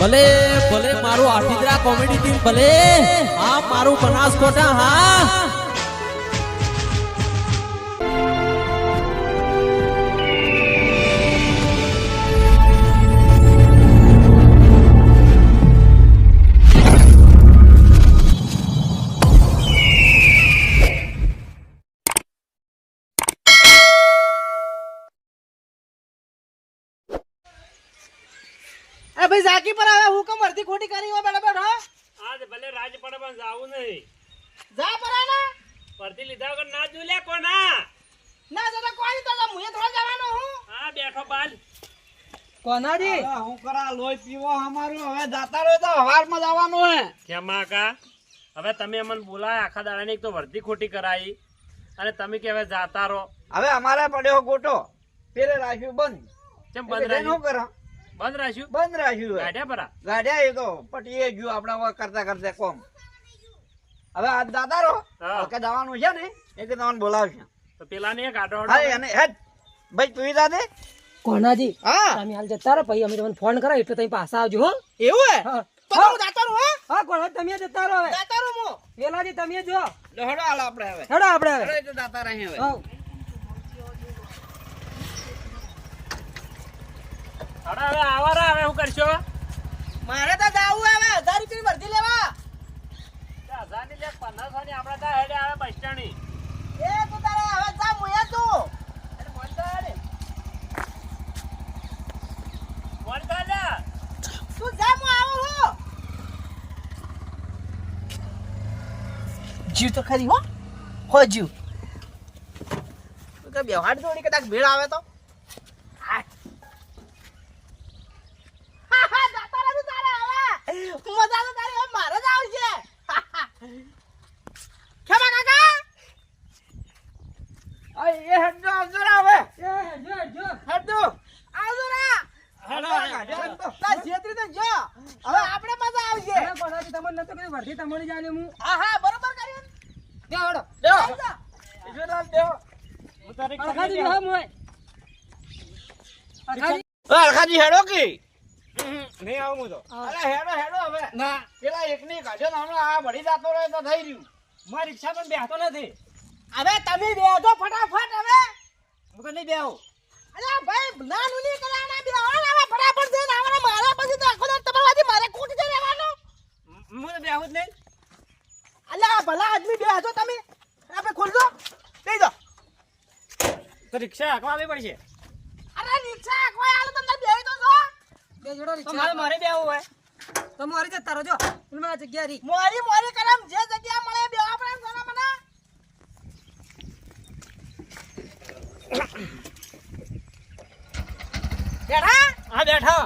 ભલે ભલે મારું આઠીદરા કોમેડી ટીમ ભલે હા મારું બનાસકોટા હા એ ભાઈ ઝાકી પર આવે હુકમ વર્તી ખોટી કરી હો બેડા બેઠો આજ ભલે રાજ પડે પણ જાવું નહીં જા પરાના પરથી લીધા વગર ના જોલે કોના ના જતા કોઈ તો મુએ થોડા જવાનો હું હા બેઠો બાલ કોનાજી હું કરા લોહી પીવો અમારું હવે જાતા રહ્યો તો હવારમાં જવાનું હે કેમ કા હવે તમે અમને બોલાય આખા દાડાની એક તો વર્ધી ખોટી કરાઈ અને તમે કે હવે જાતા રહો હવે અમારે પડ્યો ગોટો પેલે રાખ્યું બંધ કેમ એટલે બંધ શું રાખ્યું કરો બંધ રાખ્યું બંધ રાખ્યું હે. ગાઢ્યા પરા ગાઢ્યા એ તો પટીએ ગયું આપણે હવે કરતા કરતા કોમ હવે આજ દાદા રહો હા. કે જવાનું છે ને એ કે તમને બોલાવશે તો પેલા ને ગાઢો હા એને હેડ ભાઈ તું દાદે કોનાજી હા તમે હાલ જતા રહો પછી અમે તમને ફોન કરાવ એટલે તમે પાછા આવજો હો એવું હે હા. તો હું જાતો રહું હે હા કોના તમે જતા રહો હવે જાતા રહું હું વેલાજી તમે જો લો હેડો હાલ આપણે હવે હેડો આપણે હવે હેડો એ તો જાતા રહી હવે હા અરે હવે આવારા હવે શું કરશો મારે તો જાવું હવે 1000 રૂપિયા વર્ધી લેવા 1000 ની લે 1500 ની આપણે ત્યાં હેડે આવે બસ સ્ટેન્ડ એ તું તારે હવે જા મુએ તું ફોન કર લે તું જા મુ આવું હું જીવ તો ખરી હો જીવ તું કે બેહાડ થોડી કદાચ ભીડ આવે તો હા હા જાતા રહે તારે હવે મજા તો તારે હવે મારે જ આવશે ખેમા કાકા આ એ હેડજો આવજો ને હવે એ જો હેડજો આવજો રા હેડો હેડો તા છેતરી તો જો હવે આપણે મજા આવશે અરે કોનાથી તમને નતો કઈ વર્ધી તમને જાણે હું હા હા બરોબર કર્યું દે હડો દેવો જો દાલ દેવો હું તારે અરખાજી જો મોય અરખાજી અરખાજી હેડો કે નહીં આવું હું તો અરે હેડો હેડો હવે ના પેલા એકની કાઢ્યો ને હમણાં આ ભળી જાતો રહે તો થઈ રહ્યું મારી રિક્ષા પણ બેહતો નથી હવે તમે બેઠો ફટાફટ હવે હું તો નહીં બેહું અલ્યા ભાઈ નાનું ની કરાના બેહો હવે ફટાફટ જઈને આવવાના મારા પછી તો આખો દાડો તમારાથી મારે કોટી જઈ રહેવાનું હું તો બેહું જ નહીં અલ્યા ભલા આદમી બેહો તમે આપણે ખોલજો દઈ દો તો રિક્ષા હાંકવા આવી પડશે અરે રિક્ષા કોઈ આલો તમને બેહી તો જો બે જોડો રિક્ષા મારે બેહવું હોય તમારે જતા રહો જો આ જગ્યા રી મોરી મોરી કરમ જે જગ્યા મળે બે આપણે સોના મને બેઠા હા બેઠા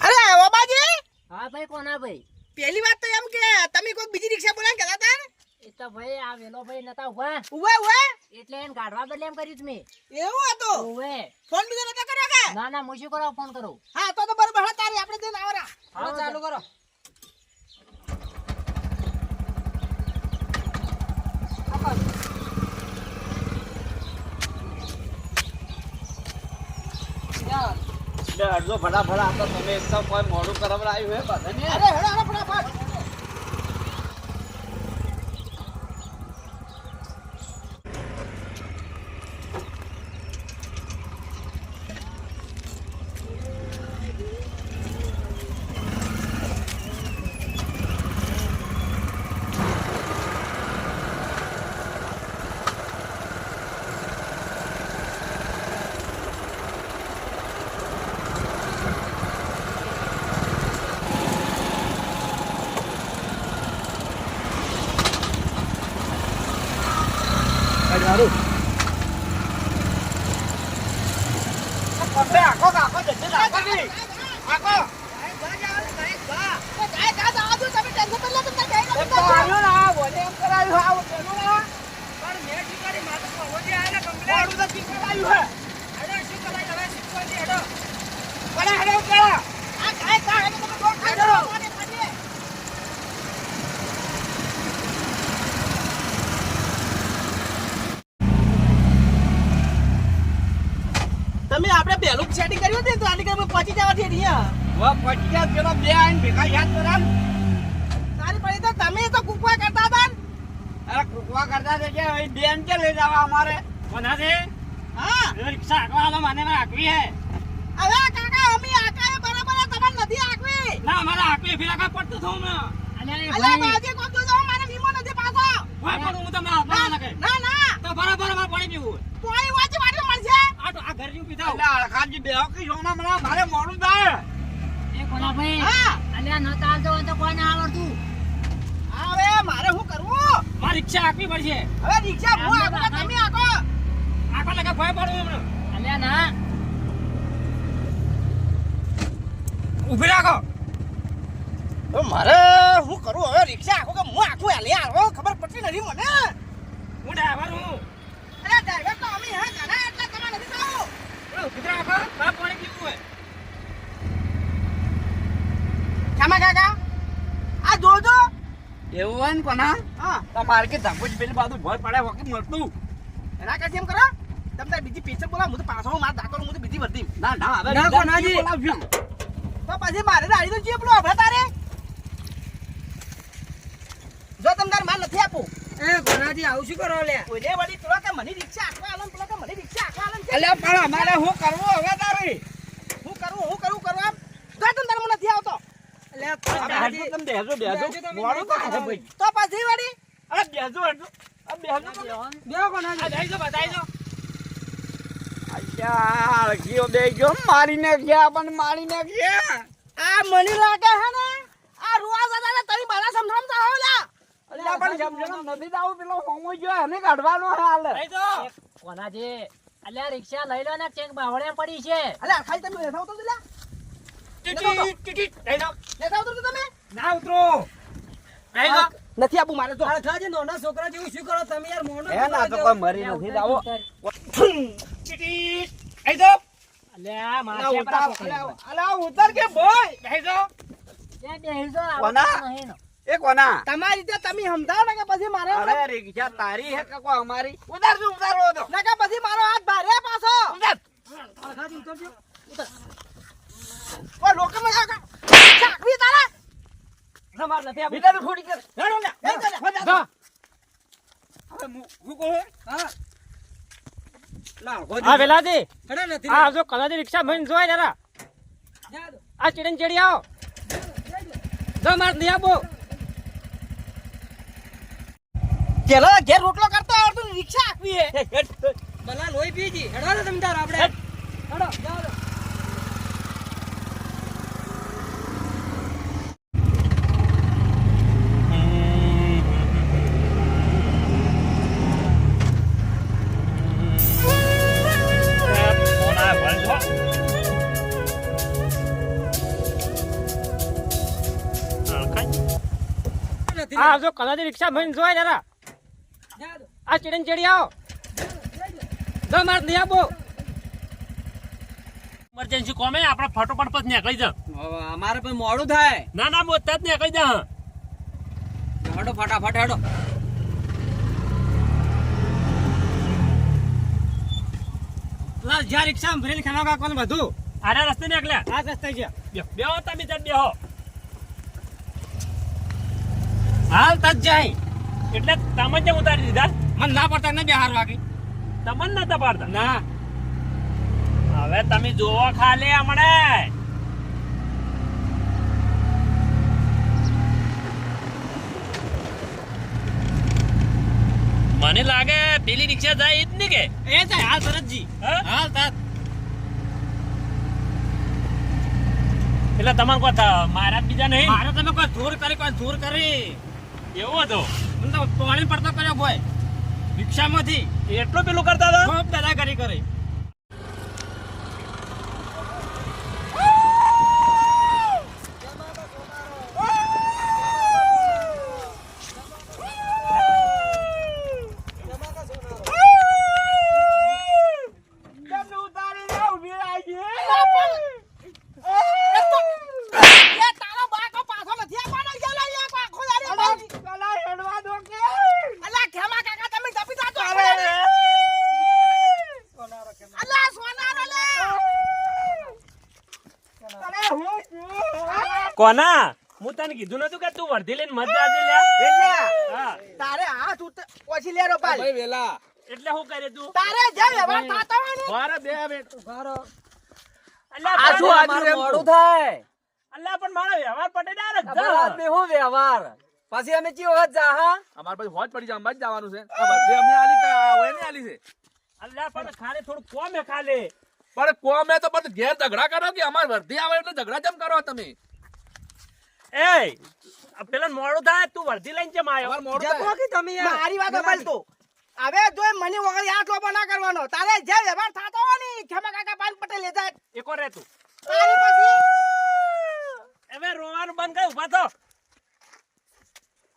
અરે બાબાજી હા ભાઈ કોના ભાઈ પહેલી વાત તો એમ કે તમે કોઈ બીજી રિક્ષા બોલાવીને કહેતા હતા એ તો ભાઈ આ વેલો ભાઈ નતા ઉભા ઉવે ઉવે એટલે એને કાઢવા બદલે એમ કર્યું તમે એવું હતું ઉવે ફોન બીજો નતો કર્યો કે ના ના હું શું કરો ફોન કરું હા તો બરોબર હા તારી આપણે જઈને આવરા હા, ચાલુ કરો બે અડધો ફટાફટ આ તો તમે એકદમ કોઈ મોડું કરાવડાવ્યું હે બધાને અરે હેડો હેડો ફટાફટ પકડે આખો કાકો જલ્દી રાખો કે આખો એ તો આવ્યો ને આ બોલે એમ કરાયું આ પેલું ના પણ મેં ઠીક કરી માથે પહોંચી આયા ને કમ્પ્લેટ તો ઠીક કરાયું હે અરે શું કરાય હવે શીખવાડી હેડો પડે હેડો કરા તમે આપણે પહેલું સેટિંગ કર્યું હતું ને તો આની કઈ પહોંચી જવા થી અહીંયા હવે પચીસ પેલો બે આઈને ભેગા યાદ કરામ તારી પડી તો તમે તો કુકવા કરતા હતા ને? અરે કુકવા કરતા છે કે હવે બેન કે લઈ જવા અમારે કોના છે હા રિક્ષા હાંકવા હાલો મને હાંકવી હે હવે કાકા અમે આકાએ બરાબર તમારે નથી આકવી ના મારા હાંકવી ફિરાકા પડતો થઉં ને અલ્યા એ અલ્યા ભાઈ બાજી કોમ તો જાઓ મારે વીમો નથી પાછો હોય પણ હું તમને હાંકવા ના કે ના ના તો બરાબર મારે પાણી પીવું પોણી વાંચી વાંચી મળશે આ તો આ ઘર જેવું પીધા એટલે અળખાજી બેહો કે સોના મને મારે મોડું થાય એ કોના ભાઈ હા અલ્યા ન ચાલતો હોય તો કોઈને આવડતું હવે મારે શું કરવું મારે રિક્ષા હાંકવી પડશે હવે રિક્ષા હું આકો કે તમે આકો આખો લગા ભય પડવું હમણાં અલ્યા ના ઊભી રાખો હવે મારે શું કરું હવે રિક્ષા આકો કે હું આખું હેલે આવો ખબર પડતી નથી મને હું ડ્રાઈવર હું અરે ડ્રાઈવર તો અમે હે ઘણા એટલે તમારે નથી જાવ ઊભી રાખો મારે પાણી પીવું હોય ખામા કાકા આ જોજો એવું હોય ને કોના હા તમારે કે ધંગો જ પેલી બાજુ ભય પડે વખત મળતું એના કાઢી એમ કરો તમને બીજી પીછે બોલાવ હું તો પાછો માર દાતો હું તો બીજી વર્તી ના ના હવે ના, બીજા કોનાજી. બીજી બોલાવશું. તો પછી મારે દાડી તો ચીપલો હવે તારે જો તમને તાર માલ નથી આપું એ કોનાજી આવું શું કરો લે કોઈને વળી પેલો કે મને રિક્ષા આખવા આલમ પેલો કે મને રિક્ષા આખવા આલમ છે એટલે પણ અમારે શું કરવું હવે તારે હું કરું આમ જો તમને તાર મને નથી આવતો બેહજો તમે બેહજો મોડું થાય છે ભાઈ તો પછી વળી અરે બેહજો હેડજો. આ બેહજો તમે. બેહો કોના બતાવી દો અચ્છા અળગીઓ બેહજો મારીને ગયા પણ મારીને ગયા આ મને લાગે હે ને આ રૂઆ દાદા તરી મારા સમજાવતા હો લ્યા અલ્યા પણ સમજણ નથી દાવ પેલો હોમો જો એને કાઢવાનો હાલ લઈ દો કોના જે અલ્યા રિક્ષા લઈ લો ને ચેક બાવળે પડી છે અલે ખાલી તમે લેતા આવતો લ્યા ટીટી ટીટી લઈ દો લેતા આવતો તમે ના ઉતરો લઈ દો નથી આપું મારે તો નાના છોકરા જેવું શું કરો તમે યાર મોનો હે ના તો કોઈ મરી નથી દાવો ટીટી લઈ દો અલ્યા માસે અલ્યા પડા ઉતાર પકડી. અલ્યા ઉતાર કે ભાઈ લઈ દો એ બેહી જો કોના? આવડતું નહીં ને. એ કોના તમારી રીતે તમે સમજાવો ને કે પછી મારે અરે રિક્ષા તારી હે કે કોઈ અમારી ઉતારજો ઉતારો તો ના કે પછી મારો હાથ ભારે પાછો ઓ લોકો માં કાકા ચાકવી તારા તમાર નથી આપી બીજાનું થોડી કર હેડો ને એ તો લે. દો હવે હું કહું હા ના હા વેલાજી ખડા નથી આ જો કલાજી રિક્ષા ભઈને જોય જરા આ ચીડન ચડી આવો જો માર નહીં આપો પેલો ઘેર રોટલો કરતો આવડતું ને રિક્ષા આખવી હે બલા લોહી પીજી હેડો ને તમે તાર આપણે હેડો જાઓ લો. નથી આ જો કલાજી રિક્ષા ભઈને જોય જરા જાઓ. આ ચીડન ચડી આવો જો માર નહીં આપો ઇમરજન્સી કોમે આપણે ફટોફટ પછી નીકળી જા અમારે પણ મોડું થાય ના ના મોત જ નીકળી જા હેડો ફટાફટ હેડો જ્યાં રિક્ષા ભરેલી ખાના કાકવાનું બધું આરા રસ્તે નીકળ્યા આ રસ્તે છે બેહો તમે ત્યાં બેહો હાલ તજ જાય એટલે તમે જ ઉતારી દીધા મને ના પડતા ને બેહાર વાગી તમને નતા પાડતા ના હવે તમે જોવો ખાલી હમણે મને લાગે પેલી રિક્ષા જાય જ નહીં કે એ જાય હાલ તરતજી હાલ તરત એટલે તમારે કોઈ મારા બીજા નહીં મારે તમે કોઈ ધૂર કરી એવો હતો મને તો પાણી પડતો કર્યો ભાઈ રિક્ષામાંથી એટલું પેલું કરતા હતા ખૂબ દાદાગીરી કરી એ તારો બાકો પાછો નથી આપવાનો કે લઈ લે આખો દાડી કલા હેડવા દો કે અલા ખેમા કાકા તમે જપી જાતો અરે અલા સોનારો લે કોના હું તને કીધું નતું કે તું વર્ધી લઈને મત જાજે લે વેલા, હા તારે હાથ ઓછી લે રોપાલ ભાઈ વેલા એટલે શું કરે તું તારે જે વ્યવહાર થતો હોય ને મારે બે મિનિટ અલ્યા આ શું પણ આજુ એમ મોડું થાય અલ્યા પણ મારો વ્યવહાર પટે ડાયરેક્ટ અમારા આદમી હું વ્યવહાર પછી અમે ચી વખત જા હા અમાર પછી હોજ પડી જાય અંબાજી જવાનું છે આ બધે અમને આલી કા હોય ને આલી છે અલ્યા પણ ખાલી થોડું કોમ હે ખાલી પણ કોમે તો પણ ઘેર ઝઘડા કરો કે અમાર વર્ધી આવે એટલે ઝઘડા કેમ કરો તમે એ આ પેલા મોડું થાય તું વર્ધી લઈને કેમ આવ્યો અમાર મોડું જતો થાય. કે તમે મારી વાત સાંભળ તું. હવે જો મને વગર હાથ લોબો ના કરવાનો તારે જે વ્યવહાર થતો હોય ને ખેમા કાકા પાન પટેલ લેતા જ. એકો રે તું તારી પછી હવે રોવાનું બંધ કર ઉભા થો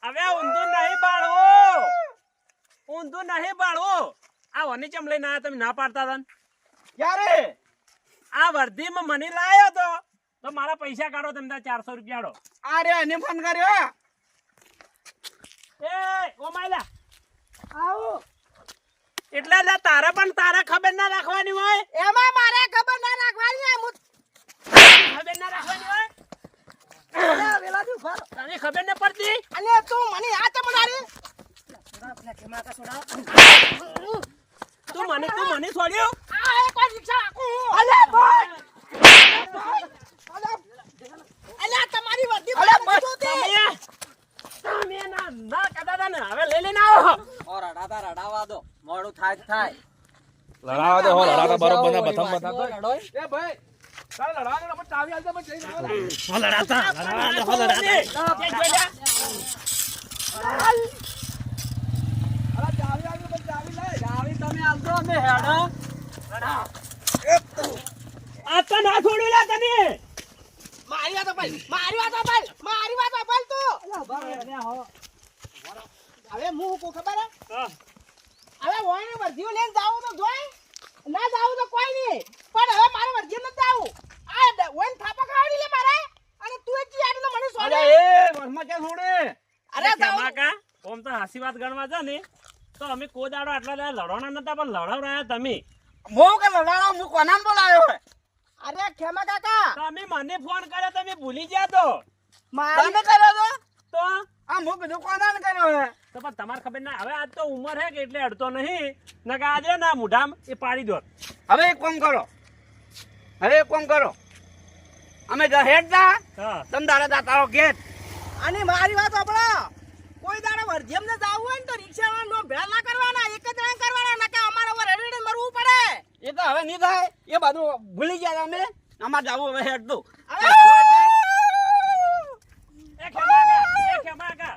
હવે ઊંધું નહીં બાળવું ઊંધું નહીં બાળવું આ વની ચમ લઈને આયા તમે ના પાડતા હતા ને? ક્યારે આ વર્ધીમાં મને લાયો તો મારા પૈસા કાઢો તમે 400 રૂપિયા આડો અરે એને ફોન કર્યો એ ઓ માયલા આવો એટલે લે તારે પણ તારે ખબર ના રાખવાની હોય એમાં મારે ખબર ના રાખવાની હોય હું ખબર ના રાખવાની હોય અરે વેલાથી ઉભા રહો. તને ખબર ન પડતી અને તું મને આ ચમ મારી તું મને છોડ્યો આ એક વાર રિક્ષા આખું અલે ભાઈ અલે તમારી વર્દી અલે બસ બસ તમે ના કદાદા ને હવે લઈ લઈને આવો ઓ રડાવા દો મોડું થાય તો થાય લડાવા દે હો લડાતા બરોબર ના બથમ બથમ લડોય. એ ભાઈ તારે લડાવા દે પણ ચાવી આલજે પણ જઈને આવે અરે ચાવી આલજે પણ ચાવી લે ચાવી તમે આલજો અમે હેડો આ તો ના છોડ્યું લે તને મારી વાત સાંભળ મારી વાત સાંભળ મારી વાત સાંભળ તું હવે હું કો ખબર હે હવે ઓયને વર્દીઓ લઈને જાવ તો જોઈ ના જાવ તો કોઈ નહીં પણ હવે મારે વર્દીઓ ન જાવ આ ઓયને થાપા ખાવડી લે મારે અને તું એક યાર મને અરે સોડે એ વરમાં કે છોડે અરે જાવ કાકા ઓમ તો હાસી વાત ગણવા જા ને તો અમે કોઈ દાડો આટલા દાડા લડવાના નતા પણ લડાવરાયા તમે હું કે લડાડો હું કોનામ બોલાયો હે અરે ખેમા કાકા તમે મને ફોન કર્યો તમે ભૂલી ગયા તો તમે કર્યો તો તો આ હું કીધું કોનામ કર્યો હે તો પણ તમારે ખબર ના હવે આજ તો ઉંમર હે કે એટલે અડતો નહીં નકા આજે ના મુઢામ એ પાડી દો હવે એક કામ કરો અમે હેડ જા હા તમ દાડા દાતારો ગેટ અને મારી વાત સાંભળો કોઈ દાડા વર્ધ્યમ ને જાવું હોય ને તો રિક્ષામાં નો ભેળ ના કરવાના એક જ જણ કરવાના નકા અમારે હવે રેડી મરવું પડે એ તો હવે નહીં થાય એ બધું ભૂલી ગયા અમે અમાર જાવું હવે હેડ દો એ ખેમાકા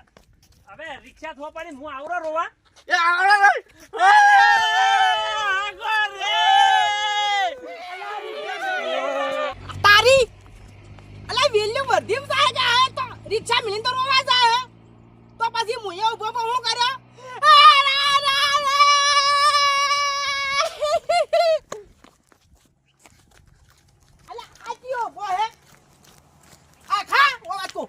હવે રિક્ષા થોપાડી હું આવરો રોવા એ આવડે તારી અલા વેલ્યુ વર્ધ્યમ જાય કે આ તો રિક્ષા મિલીન તો રોવા જાય તો પછી મુયે ઉભો હું કર્યો અલા આ કયો ઉભો હે આ ખા ઓ વાત કો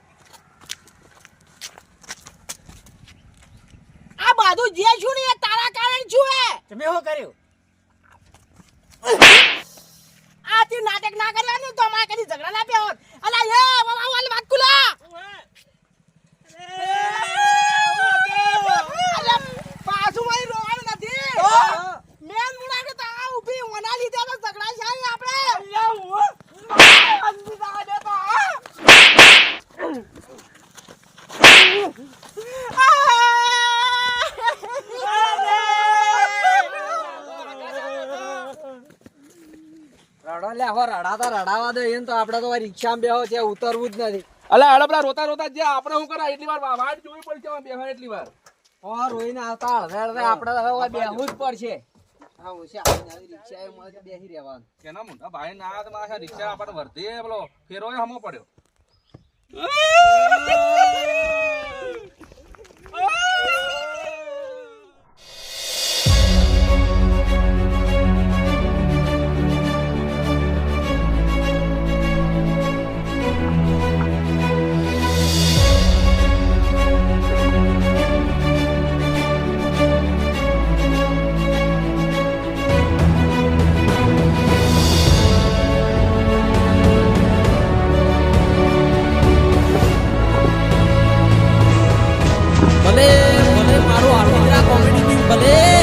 આ બાજુ જે છું ને એ તારા કારણ છું હે તમે શું કર્યું આ તી નાટક ના કરવાનું તો અમારે કદી ઝઘડા ના પ્યા હોત અલા એ વાલી વાત કુલા અલા પાછું મારી રોવાનું નથી મેન મુડા કે તા ઊભી ઓના લીધે તો ઝઘડા છે આપણે અલ્યા અંધી દા દે તો રડો લે હો રડાવા દો એમ તો આપડે તો રિક્ષામાં બેહો છે ઉતરવું જ નથી અલા અડબડા રોતા રોતા જે આપણે શું કરા એટલી વાર વાટ જોવી પડશે બેહવા એટલી વાર ઓ રોઈને આવતા હળવે આપડે તો હવે બેહવું જ પડશે હા ઓછી આવી રિક્ષા એ મળે બેહી રહેવાનું કેના મોટા ભાઈ ના તો મારા રિક્ષા આપણને વર્ધે પેલો ફેરોય હમો પડ્યો ભલે ભલે મારું હાર્દિક કોમેડી ભલે